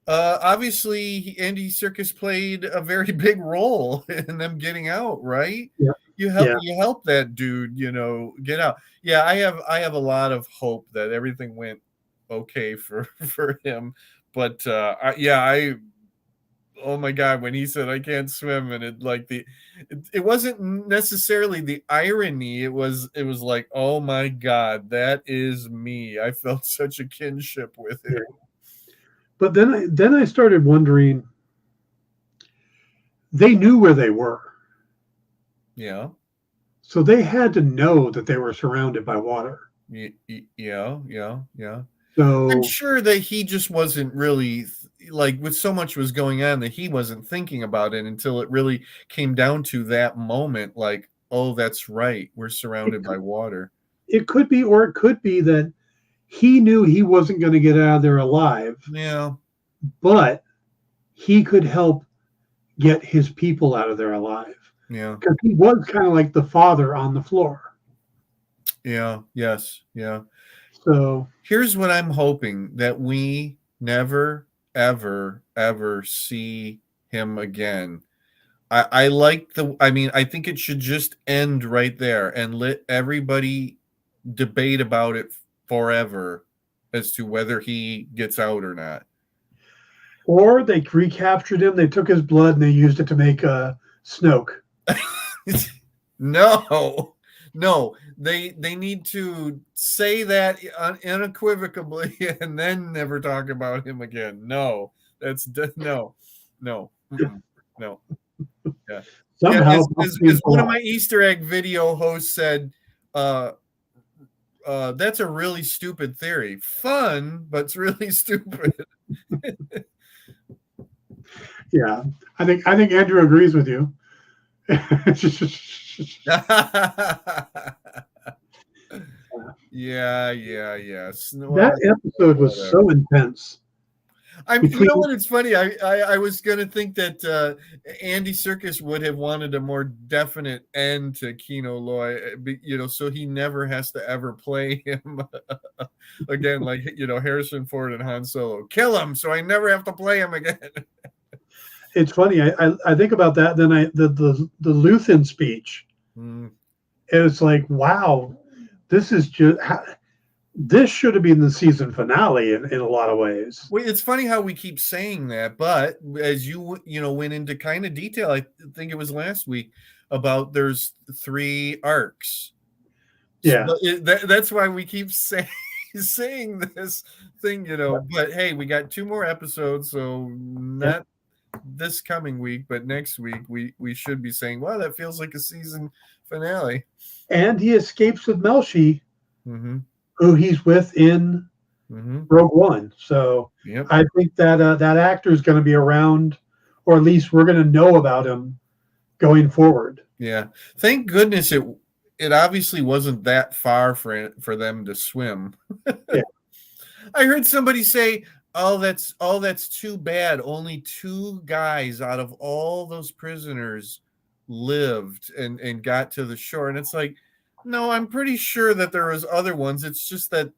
obviously Andy Serkis played a very big role in them getting out, right? Yeah. You help Yeah. you help that dude, get out. Yeah, I have a lot of hope that everything went okay for for him, but I oh my god, when he said I can't swim, and it wasn't necessarily the irony, it was like, oh my god, that is me. I felt such a kinship with Yeah. him. But then I started wondering, they knew where they were. Yeah. So they had to know that they were surrounded by water. Yeah, yeah, yeah. I'm So sure that he just wasn't really like with so much was going on that he wasn't thinking about it until it really came down to that moment. Like, oh, that's right, we're it, surrounded by water. it could be, or it could be that he knew he wasn't going to get out of there alive, Yeah, but he could help get his people out of there alive yeah, because he was kind of like the father on the floor. yeah, yes, yeah. So Here's what I'm hoping that we never, ever, ever see him again. I like I mean, I think it should just end right there and let everybody debate about it forever as to whether he gets out or not. or they recaptured him, they took his blood and they used it to make Snoke. No, no, they need to say that unequivocally and then never talk about him again. No, no, no, no. Yeah, yeah. Somehow As one of my Easter egg video hosts said, uh, that's a really stupid theory. Fun, but it's really stupid. Yeah, I think Andrew agrees with you. Yeah, yeah, yeah. That episode was Whatever. so intense. You know what? It's funny. I was going to think that Andy Serkis would have wanted a more definite end to Kino Loy, so he never has to ever play him again, like Harrison Ford and Han Solo. Kill him, so I never have to play him again. It's funny. I think about that. Then the Luthen speech. Mm. It was like, wow, this is just. This should have been the season finale in a lot of ways. Well, it's funny how we keep saying that, but as you went into kind of detail, I think it was last week about there's 3 arcs. Yeah, So that's why we keep saying this thing, But hey, we got 2 more episodes, so not this coming week, but next week we should be saying, "Wow, that feels like a season finale." And he escapes with Melshi. Mm-hmm. Who he's with in Rogue One. So I think that that actor is going to be around, or at least we're going to know about him going forward. Yeah, thank goodness it obviously wasn't that far for them to swim. Yeah. I heard somebody say, "Oh, that's too bad. Only 2 guys out of all those prisoners lived and got to the shore." And it's like, no, I'm pretty sure that there was other ones. It's just that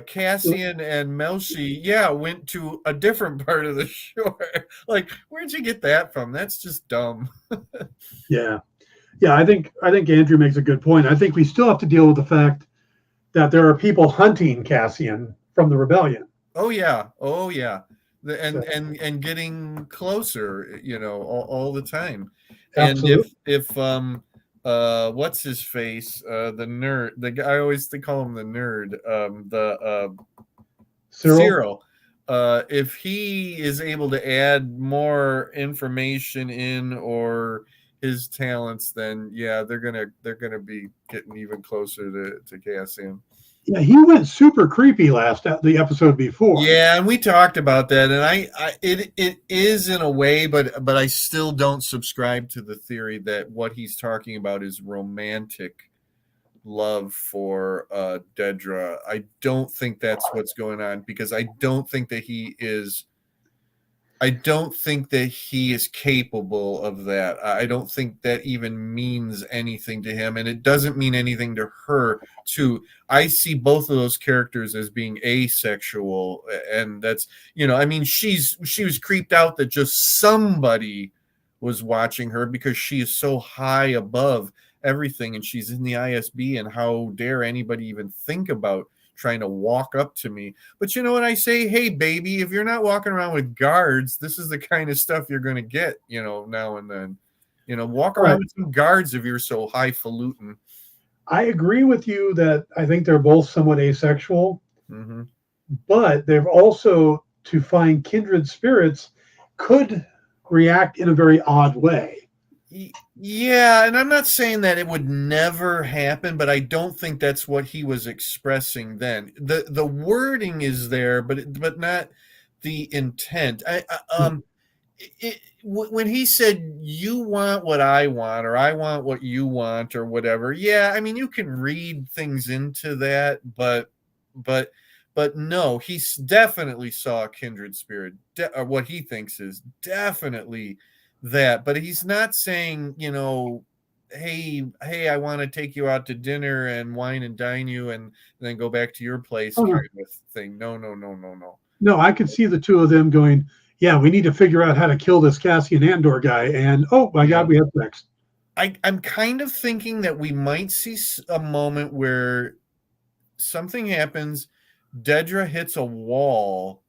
Cassian and Melshi, went to a different part of the shore. Like, where'd you get that from? That's just dumb. Yeah. I think Andrew makes a good point. I think we still have to deal with the fact that there are people hunting Cassian from the rebellion. Oh yeah, and getting closer, all the time. Absolutely. And if what's his face, the nerd, the guy, I always call him the nerd, Cyril, if he is able to add more information in or his talents, then they're gonna be getting even closer to Cassian. Yeah, he went super creepy the episode before. Yeah, and we talked about that, and it is in a way, but I still don't subscribe to the theory that what he's talking about is romantic love for Dedra. I don't think that's what's going on, because I don't think that he is capable of that. I don't think that even means anything to him, and it doesn't mean anything to her too. I see both of those characters as being asexual, and that's she was creeped out that just somebody was watching her because she is so high above everything, and she's in the ISB, and how dare anybody even think about trying to walk up to me. But you know what I say? Hey, baby, if you're not walking around with guards, this is the kind of stuff you're going to get, now and then. Walk around with some guards if you're so highfalutin. I agree with you that I think they're both somewhat asexual, but they've also, to find kindred spirits, could react in a very odd way. Yeah, and I'm not saying that it would never happen, but I don't think that's what he was expressing then. The wording is there, but not the intent. When he said you want what I want or I want what you want or whatever, yeah, I mean you can read things into that, but but no, definitely saw a kindred spirit, or what he thinks is definitely that, but he's not saying, hey, I want to take you out to dinner and wine and dine you and then go back to your place Oh, no. kind of thing. No, no, no, no, no. No, I could see the two of them going, yeah, we need to figure out how to kill this Cassian Andor guy. And oh my Yeah. God, we have sex. I'm kind of thinking that we might see a moment where something happens, Dedra hits a wall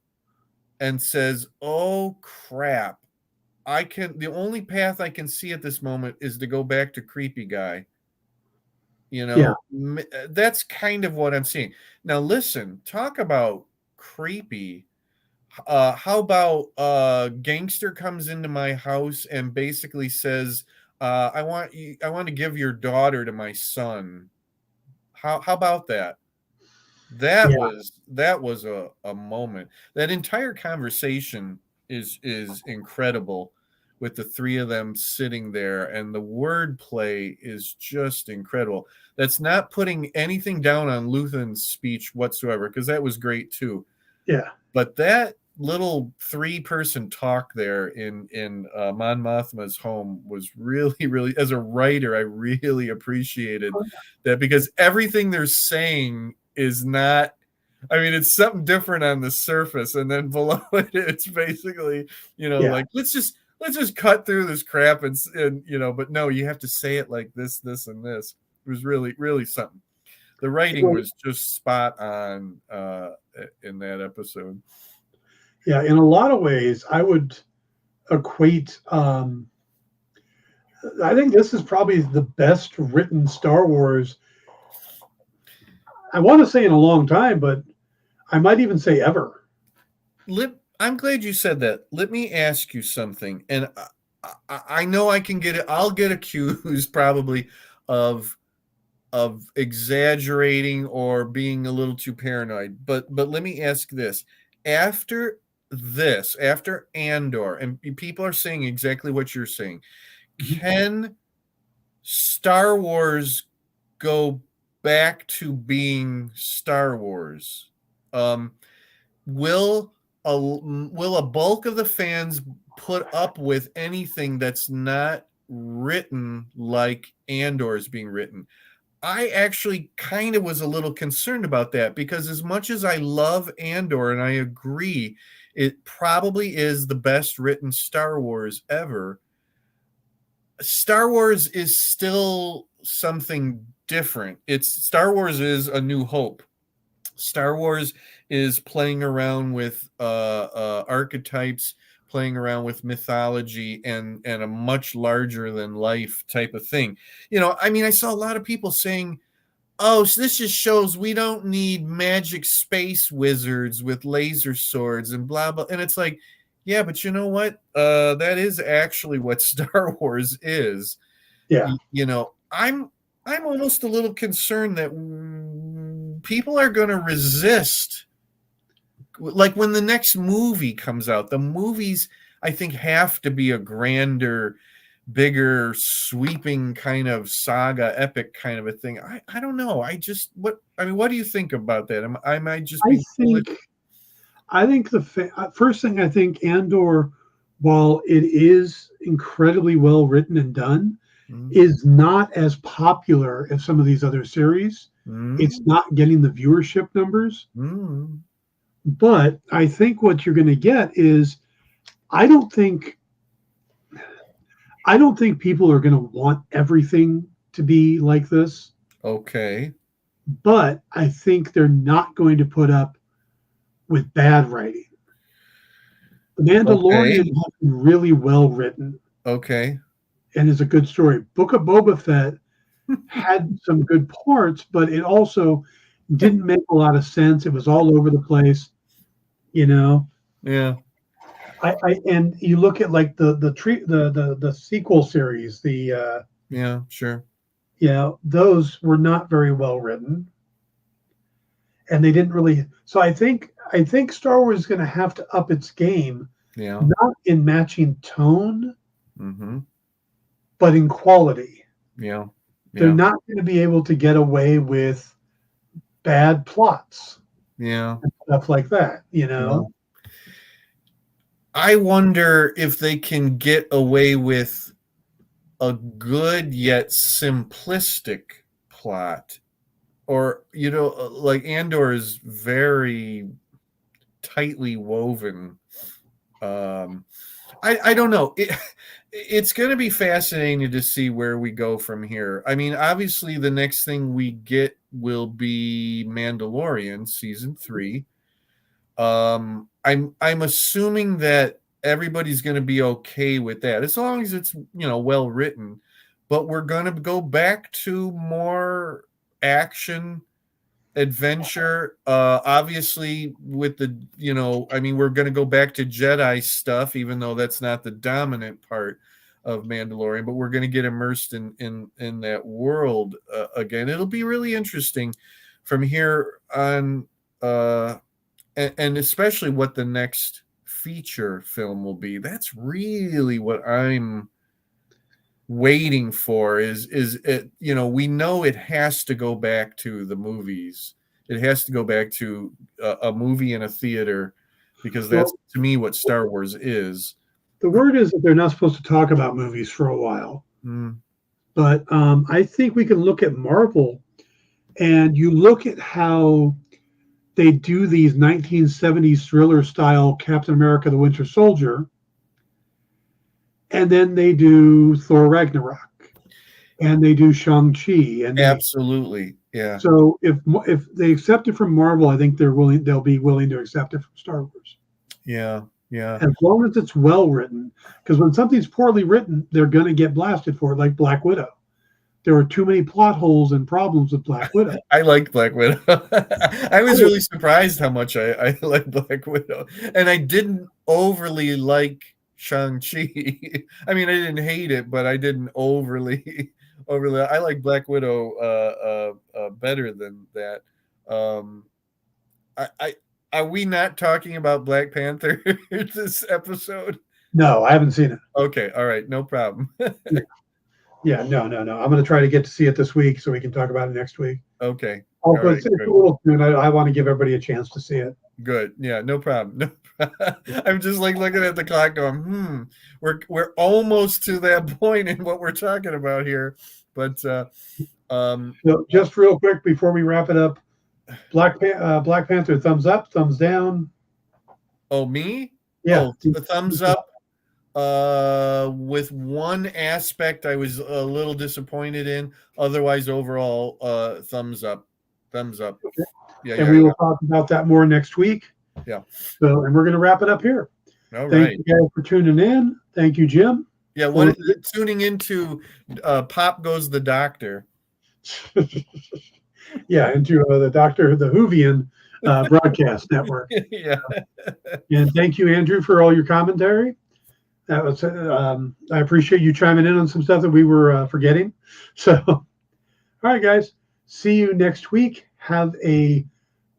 and says, "Oh crap. The only path I can see at this moment is to go back to creepy guy." Yeah. That's kind of what I'm seeing. Now listen, talk about creepy. How about gangster comes into my house and basically says, I want to give your daughter to my son. How about that? Yeah. That was a moment. That entire conversation is incredible with the three of them sitting there, and the wordplay is just incredible. That's not putting anything down on Luthen's speech whatsoever, because that was great too. Yeah. But that little three-person talk there in Mon Mothma's home was really, really, as a writer, I really appreciated that, because everything they're saying is not. I mean, it's something different on the surface, and then below it, it's basically, Yeah. like let's just cut through this crap and but no, you have to say it like this, and this. It was really, really something. The writing was just spot on in that episode. Yeah. In a lot of ways, I would equate. I think this is probably the best written Star Wars. I want to say in a long time, but I might even say ever. I'm glad you said that. Let me ask you something, and I know I can get it. I'll get accused probably of exaggerating or being a little too paranoid. But let me ask this: after after Andor, and people are saying exactly what you're saying, Mhm. can Star Wars go back to being Star Wars? Um, will a bulk of the fans put up with anything that's not written like Andor is being written? I actually kind of was a little concerned about that, because as much as I love Andor and I agree it probably is the best written Star Wars ever, Star Wars is still something different. Star Wars is A New Hope. Star Wars is playing around with archetypes, playing around with mythology, and a much larger than life type of thing. I mean, I saw a lot of people saying, "Oh, so this just shows we don't need magic space wizards with laser swords and blah blah." And it's like, yeah, but you know what? That is actually what Star Wars is. Yeah. I'm almost a little concerned that people are going to resist. Like when the next movie comes out, the movies I think have to be a grander, bigger, sweeping kind of saga, epic kind of a thing. I don't know. What do you think about that? Am I just I being foolish? think I think first thing, I think Andor, while it is incredibly well written and done, Mm, is not as popular as some of these other series. It's mm, not getting the viewership numbers. mm. But I think what you're going to get is I don't think I don't think people are going to want everything to be like this, Okay. but I think they're not going to put up with bad writing. The Mandalorian Okay. has been really well written Okay. and is a good story. Book of Boba Fett had some good parts, but it also didn't make a lot of sense. It was all over the place, you know. Yeah. And you look at like the sequel series, Yeah, sure. those were not very well written, and they didn't really. So I think Star Wars is going to have to up its game, Yeah. not in matching tone, Mm-hmm. but in quality. Yeah. They're Yeah. not going to be able to get away with bad plots Yeah. and stuff like that. Yeah. I wonder if they can get away with a good yet simplistic plot. Or, like Andor is very tightly woven. I don't know. It's going to be fascinating to see where we go from here. I mean, obviously, the next thing we get will be Mandalorian season 3. I'm assuming that everybody's going to be okay with that as long as it's well written. But we're going to go back to more action adventure, obviously with the I mean, we're going to go back to Jedi stuff, even though that's not the dominant part of Mandalorian, but we're going to get immersed in that world again. It'll be really interesting from here on, and especially what the next feature film will be. That's really what I'm waiting for. Is it, we know it has to go back to the movies. It has to go back to a movie in a theater, because that's, Well, to me, what Star Wars is. the word is that they're not supposed to talk about movies for a while, Mm, but I think we can look at Marvel, and you look at how they do these 1970s thriller style Captain America: The Winter Soldier, and then they do Thor Ragnarok, and they do Shang-Chi, and they absolutely. Yeah. so if they accept it from Marvel, I think they'll be willing to accept it from Star Wars, Yeah. Yeah. as long as it's well written. Because when something's poorly written, they're going to get blasted for it, like Black Widow. There were too many plot holes and problems with Black Widow. I like Black Widow. I was really surprised how much I like Black Widow. And I didn't overly like Shang-Chi. I mean, I didn't hate it, but I didn't overly. I like Black Widow better than that. Um, I are we not talking about Black Panther this episode? No, I haven't seen it. Okay, all right, no problem. Yeah, no. I'm going to try to get to see it this week so we can talk about it next week. Okay, Oh, all but right, it's a good. little soon. I want to give everybody a chance to see it. Good. Yeah, no problem. No problem. I'm just like looking at the clock going, we're almost to that point in what we're talking about here. But So just real quick before we wrap it up, Black Panther, thumbs up, thumbs down. oh, me? Yeah. Oh, a thumbs up. With one aspect I was a little disappointed in. Otherwise, overall, thumbs up. Thumbs up. Okay. Yeah, And yeah, we yeah. will talk about that more next week. Yeah. So, and we're going to wrap it up here. All Thank right. you guys for tuning in. Thank you, Jim. Yeah, what tuning into Pop Goes the Doctor. Yeah, into the Whovian broadcast network. Yeah. And thank you, Andrew, for all your commentary. That was I appreciate you chiming in on some stuff that we were forgetting. So, all right, guys, see you next week. Have a